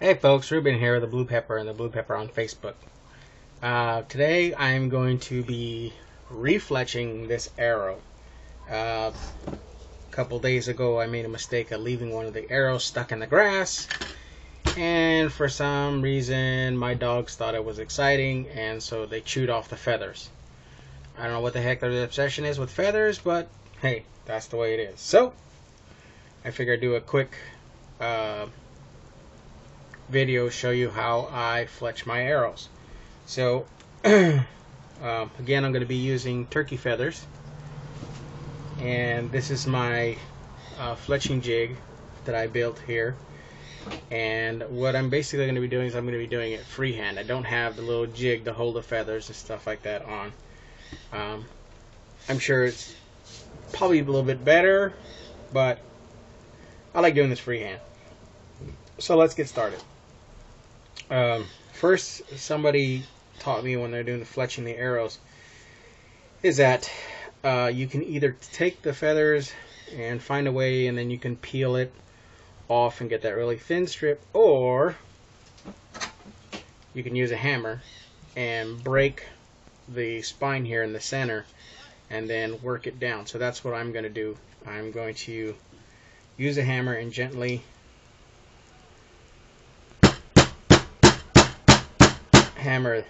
Hey folks, Ruben here, the Blue Pepper and the Blue Pepper on Facebook. Today I'm going to be refletching this arrow. A couple days ago I made a mistake of leaving one of the arrows stuck in the grass, and for some reason my dogs thought it was exciting and so they chewed off the feathers. I don't know what the heck their obsession is with feathers, but hey, that's the way it is. So I figured I'd do a quick video show you how I fletch my arrows. So again, I'm going to be using turkey feathers, and this is my fletching jig that I built here. And what I'm basically going to be doing is I'm going to be doing it freehand. I don't have the little jig to hold the feathers and stuff like that on. I'm sure it's probably a little bit better, but I like doing this freehand. So let's get started. First, somebody taught me when they're doing the fletching the arrows is that you can either take the feathers and find a way, and then you can peel it off and get that really thin strip, or you can use a hammer and break the spine here in the center and then work it down. So that's what I'm going to do. I'm going to use a hammer and gently hammer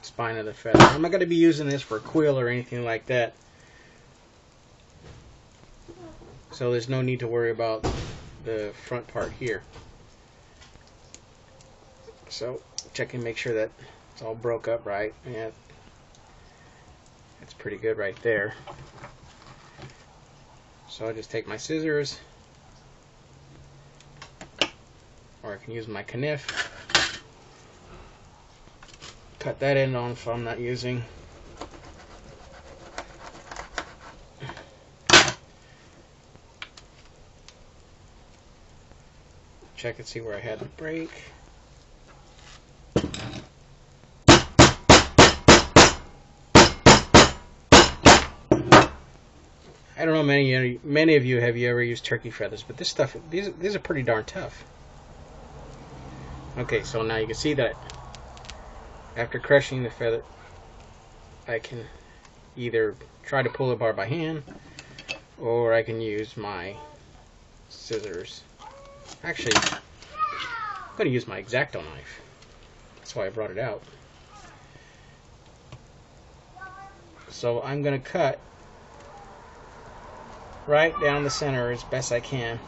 spine of the feather. I'm not going to be using this for a quill or anything like that, so there's no need to worry about the front part here. So check and make sure that it's all broke up right. Yeah, that's pretty good right there. So I'll just take my scissors, or I can use my knife, cut that end on if I'm not using. Check and see where I had the break. I don't know many of you have ever used turkey feathers, but this stuff, these are pretty darn tough. Okay, so now you can see that after crushing the feather, I can either try to pull it apart by hand, or I can use my scissors. Actually, I'm going to use my X-Acto knife. That's why I brought it out. So I'm going to cut right down the center as best I can.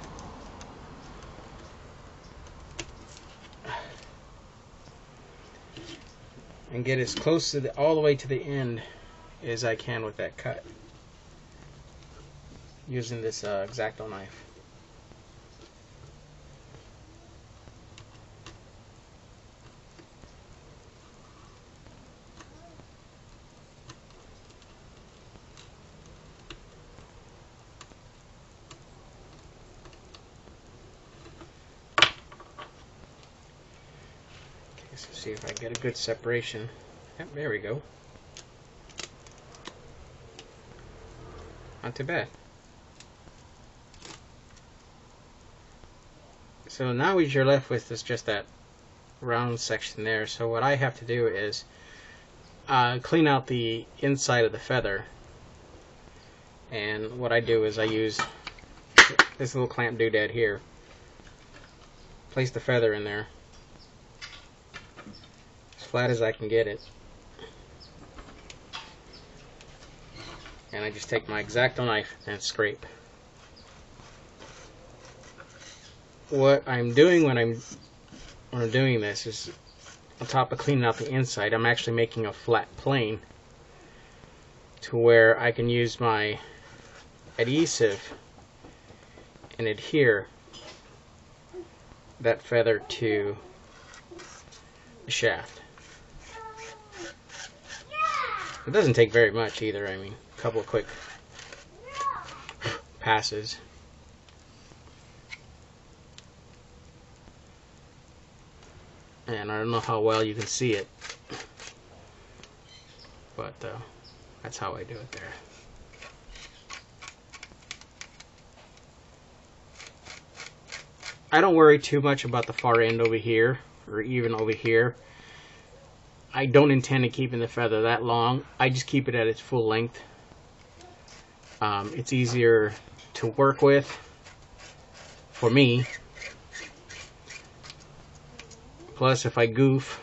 And get as close to all the way to the end as I can with that cut, using this X-Acto knife. So see if I get a good separation. Yep, there we go. Not too bad. So now what you're left with is just that round section there. So what I have to do is clean out the inside of the feather. And what I do is I use this little clamp doodad here. Place the feather in there flat as I can get it, and I just take my X-Acto knife and scrape. What I'm doing when I'm doing this is, on top of cleaning out the inside, I'm actually making a flat plane to where I can use my adhesive and adhere that feather to the shaft. It doesn't take very much either. I mean, a couple of quick passes. And I don't know how well you can see it, but That's how I do it there. I don't worry too much about the far end over here, or even over here. I don't intend to keeping the feather that long. I just keep it at its full length. It's easier to work with for me. Plus, if I goof,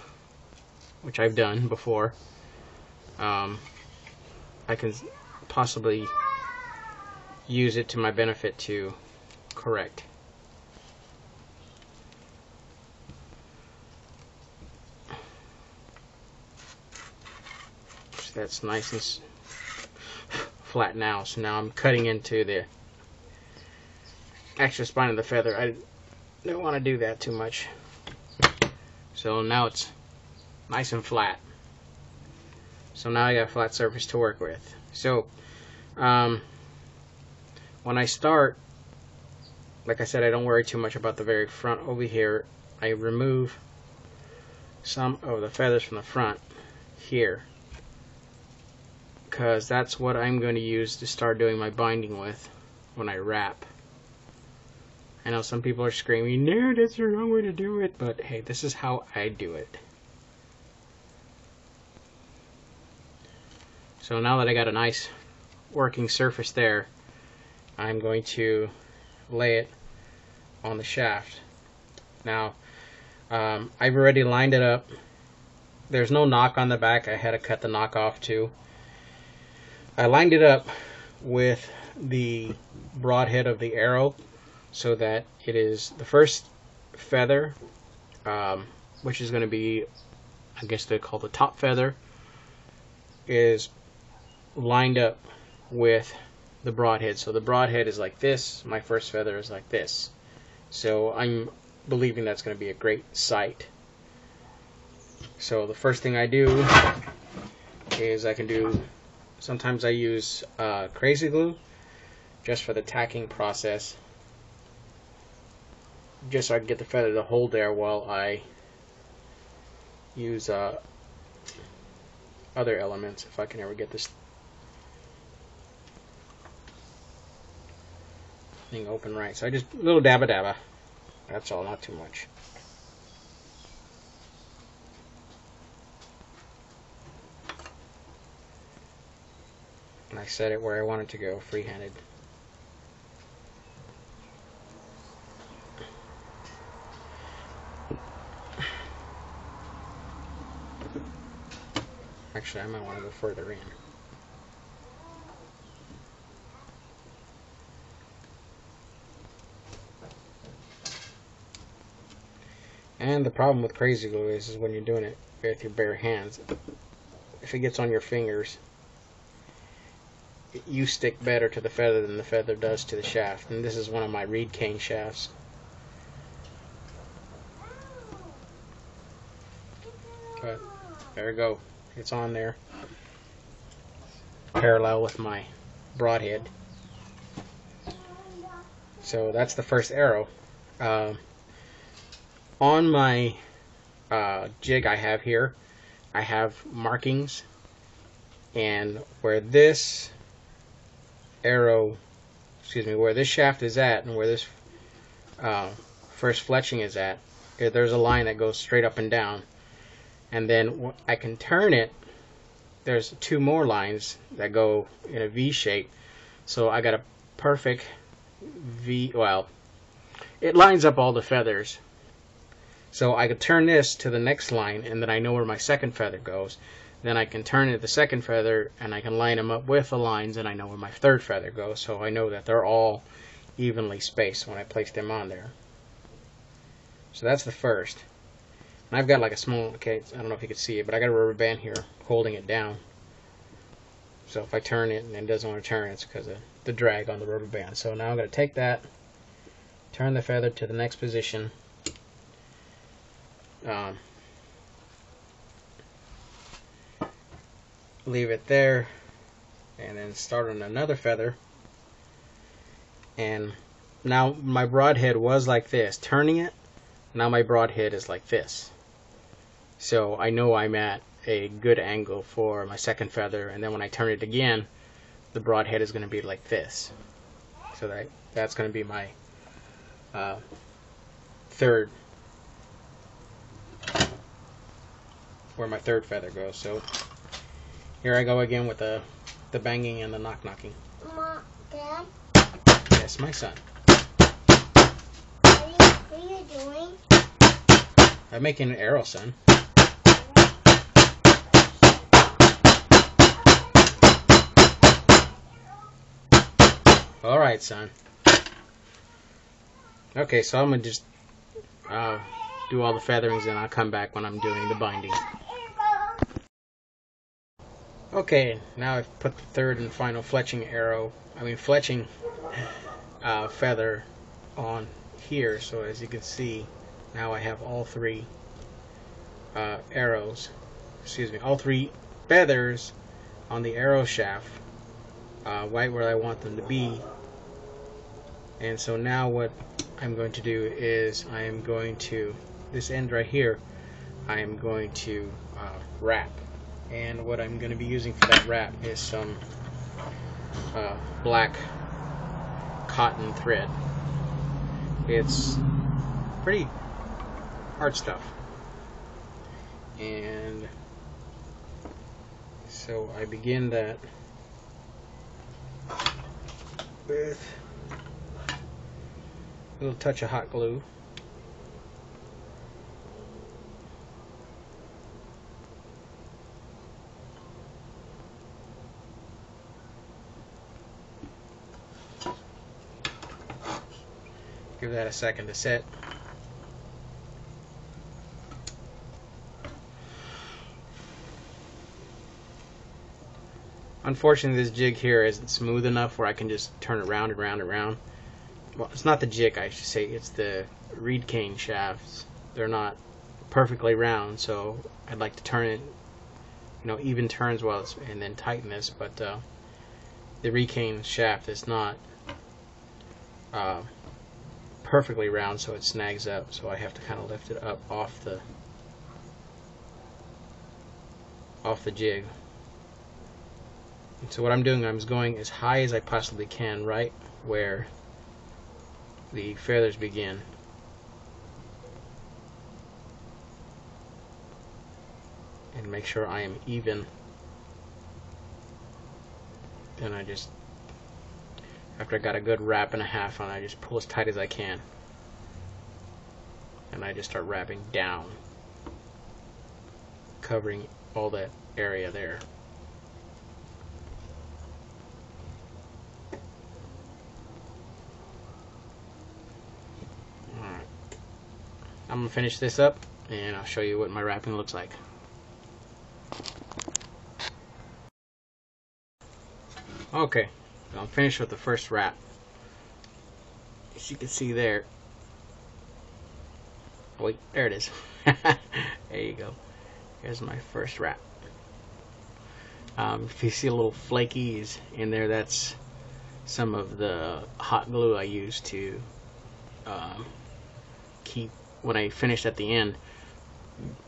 which I've done before, I can possibly use it to my benefit to correct. So that's nice and flat now. So now I'm cutting into the extra spine of the feather. I don't want to do that too much. So now it's nice and flat. So now I got a flat surface to work with. So when I start, like I said, I don't worry too much about the very front over here. I remove some of the feathers from the front here, because that's what I'm going to use to start doing my binding with when I wrap. I know some people are screaming, no, that's the wrong way to do it, but hey, this is how I do it. So now that I got a nice working surface there, I'm going to lay it on the shaft. Now, I've already lined it up. There's no knock on the back. I had to cut the knock off too. I lined it up with the broadhead of the arrow so that it is the first feather, which is going to be, I guess they call the top feather, is lined up with the broadhead. So the broadhead is like this, my first feather is like this. So I'm believing that's going to be a great sight. So the first thing I do is sometimes I use crazy glue just for the tacking process, just so I can get the feather to hold there while I use other elements, if I can ever get this thing open right. So I just, a little dabba dabba, that's all, not too much. And I set it where I want it to go, free-handed. Actually, I might want to go further in. And the problem with crazy glue is when you're doing it with your bare hands, if it gets on your fingers, you stick better to the feather than the feather does to the shaft. And this is one of my reed cane shafts. But there we go, it's on there, parallel with my broadhead. So that's the first arrow. On my jig I have here, I have markings, and where this arrow, where this shaft is at and where this first fletching is at, there's a line that goes straight up and down, and then I can turn it. There's two more lines that go in a V shape, so I got a perfect V. Well, it lines up all the feathers. So I could turn this to the next line, and then I know where my second feather goes. Then I can turn it to the second feather, and I can line them up with the lines, and I know where my third feather goes. So I know that they're all evenly spaced when I place them on there. So that's the first. And I've got like a small, okay, I don't know if you can see it, but I got a rubber band here holding it down. So if I turn it and it doesn't want to turn, it's because of the drag on the rubber band. So now I'm going to take that, turn the feather to the next position. Leave it there, and then start on another feather. And now my broadhead was like this, turning it, now my broadhead is like this. So I know I'm at a good angle for my second feather, and then when I turn it again, the broad head is going to be like this. So that's going to be my third, where my third feather goes. So here I go again with the banging and the knocking. Mom, Dad? Yes, my son. What are you doing? I'm making an arrow, son. Alright, son. Okay, so I'm going to just do all the featherings, and I'll come back when I'm doing the binding. Okay, now I've put the third and final fletching feather on here. So as you can see, now I have all three all three feathers on the arrow shaft, right where I want them to be. And so now what I'm going to do is I am going to, this end right here, I am going to wrap. And what I'm going to be using for that wrap is some black cotton thread. It's pretty hard stuff. And so I begin that with a little touch of hot glue. Give that a second to set. Unfortunately, this jig here isn't smooth enough where I can just turn it round and round and round. Well, it's not the jig, I should say, it's the reed cane shafts. They're not perfectly round, so I'd like to turn it, even turns while it's, and then tighten this, but the reed cane shaft is not perfectly round, so it snags up, so I have to kind of lift it up off the jig. And so what I'm doing, I'm going as high as I possibly can, right where the feathers begin. And make sure I am even. Then I just, after I got a good wrap and a half on, I just pull as tight as I can. And I just start wrapping down, covering all that area there. Alright. I'm going to finish this up, and I'll show you what my wrapping looks like. Okay, so I'm finished with the first wrap. As you can see there. Oh, wait, there it is. There you go. Here's my first wrap. If you see a little flakies in there, that's some of the hot glue I used to keep, when I finished at the end,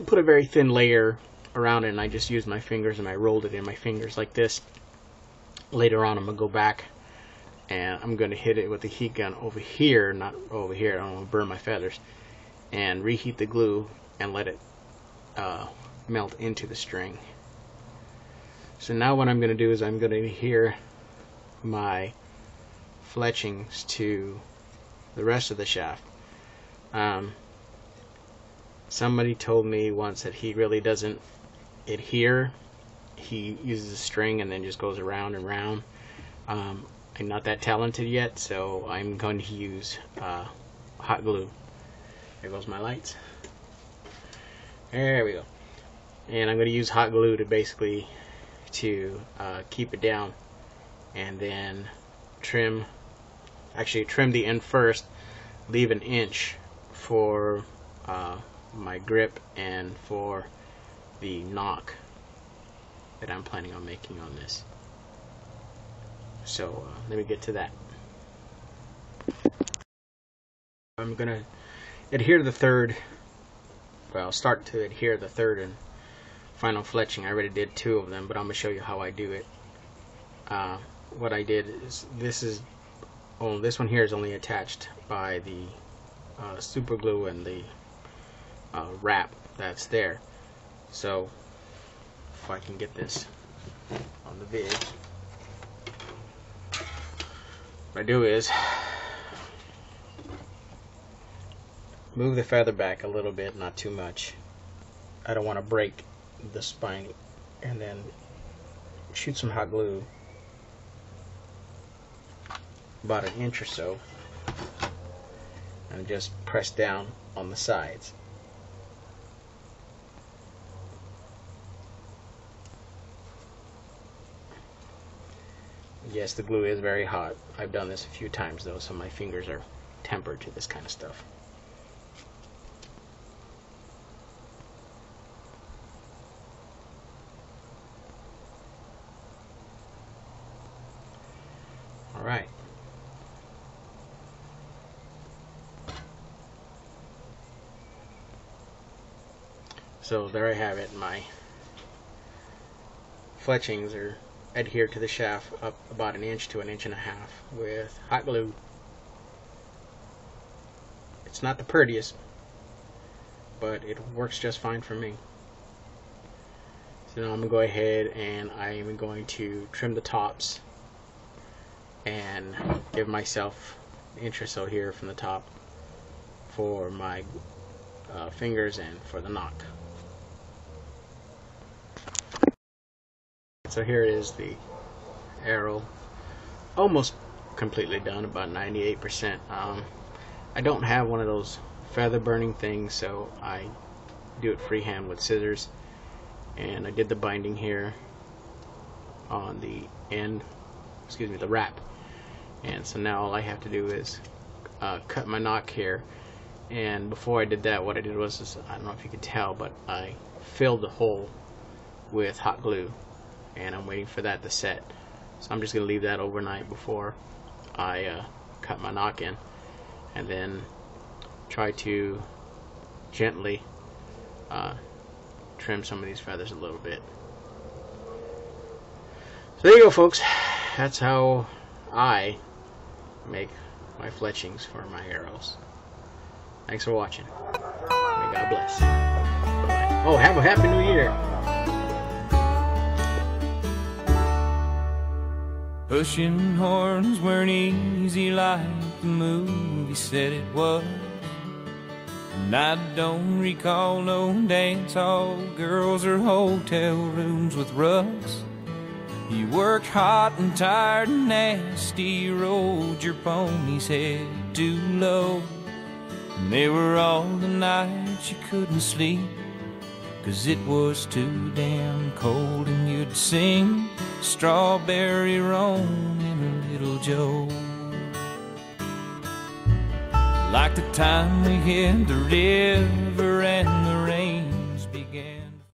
put a very thin layer around it, and I just used my fingers and I rolled it in my fingers like this. Later on, I'm going to go back and I'm going to hit it with the heat gun over here, not over here, I don't want to burn my feathers, and reheat the glue and let it melt into the string. So now what I'm going to do is I'm going to adhere my fletchings to the rest of the shaft. Somebody told me once that he really doesn't adhere. He uses a string and then just goes around and round. I'm not that talented yet, so I'm going to use hot glue. There goes my lights. There we go. And I'm going to use hot glue to basically keep it down, and then trim the end first, leave an inch for my grip and for the knock that I'm planning on making on this. So let me get to that. I'm gonna adhere the third, well, start to adhere the third and final fletching. I already did 2 of them, but I'm gonna show you how I do it. What I did is this one here is only attached by the super glue and the wrap that's there. So if I can get this on the vid, what I do is move the feather back a little bit, not too much. I don't want to break the spine, and then shoot some hot glue about 1 inch or so, and just press down on the sides. Yes, the glue is very hot. I've done this a few times though, so my fingers are tempered to this kind of stuff. Alright. So there I have it. My fletchings are adhered to the shaft up about 1 inch to 1.5 inches with hot glue. It's not the prettiest, but it works just fine for me. So now I'm going to go ahead and I am going to trim the tops and give myself 1 inch or so here from the top for my fingers and for the knock. So here is the arrow, almost completely done, about 98%. I don't have one of those feather burning things, so I do it freehand with scissors, and I did the binding here on the end, the wrap, and so now all I have to do is cut my knock here. And before I did that, what I did was, I don't know if you could tell, but I filled the hole with hot glue, and I'm waiting for that to set. So I'm just going to leave that overnight before I cut my knock in, and then try to gently trim some of these feathers a little bit. So there you go, folks. That's how I make my fletchings for my arrows. Thanks for watching. May God bless. Bye. Oh, have a Happy New Year. Pushing horns weren't easy like the movie said it was, and I don't recall no dance hall girls or hotel rooms with rugs. You worked hot and tired and nasty, rode your pony's head too low, and they were all the nights you couldn't sleep 'cause it was too damn cold, and you'd sing Strawberry Roan in Little Joe. Like the time we hit the river and